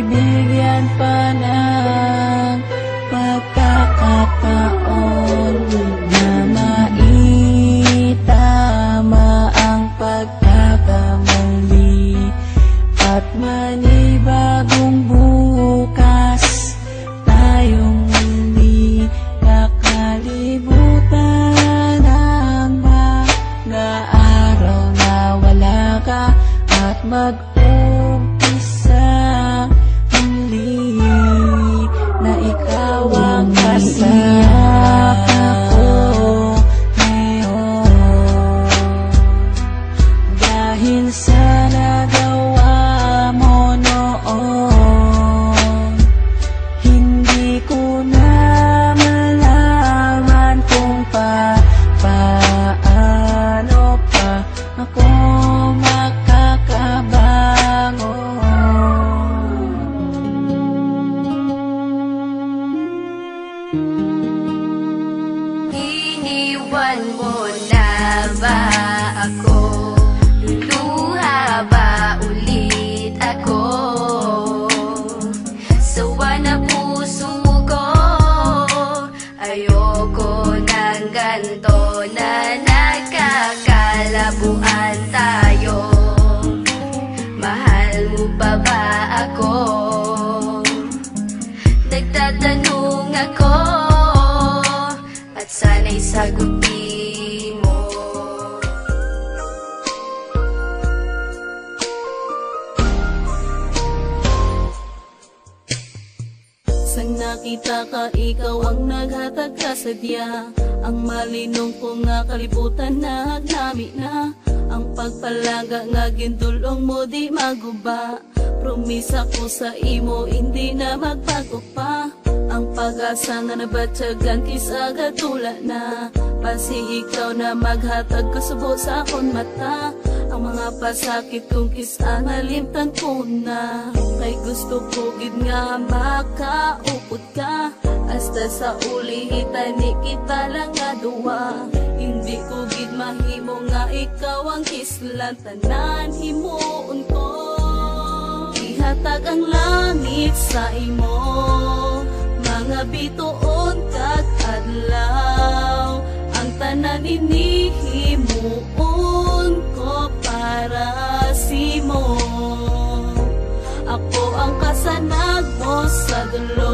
bigyan pa ng pagkakataon na maitama ang pagkakamali at manibagong bukas tayong hindi kakalimutan ang mga araw na wala ka at mag-umpisa muli na ikaw ang kasama ko ngayon. Dahil sa nagawa mo noon, hindi ko na malaman kung paano pa ako iniwan mo na ba ako? Luluha ba ulit ako? Sawa na puso ko, ayoko ng ganto na nagkakalabuan tayo. Mahal mo pa ba ako? Nagtatanong ako at sana'y sagutin mo. Sang nakita ka, ikaw ang naghatag kasadya. Ang malinong ko nga kalibutan na hagnami na. Ang pagpalaga nga gindulong mo di maguba. Promisa ko sa imo, hindi na magbago pa. Ang pag-asa nga nabatyagan kisa gatula na. Pasi ikaw na maghatag kasubo sa akong mata. Ang mga pasakit kong kisa nalimtan ko na. Kay gusto ko gid nga makaupod ka. Hasta sa ulihitan ni kita lang nga duwa. Hindi ko gid mahimo nga ikaw ang kislan. Tanan himuon ko, ihatag ang langit sa imo. Mga bituon kag adlaw, ang tanan inihimuon ko para simo. Ako ang kasanag mo sa dulo.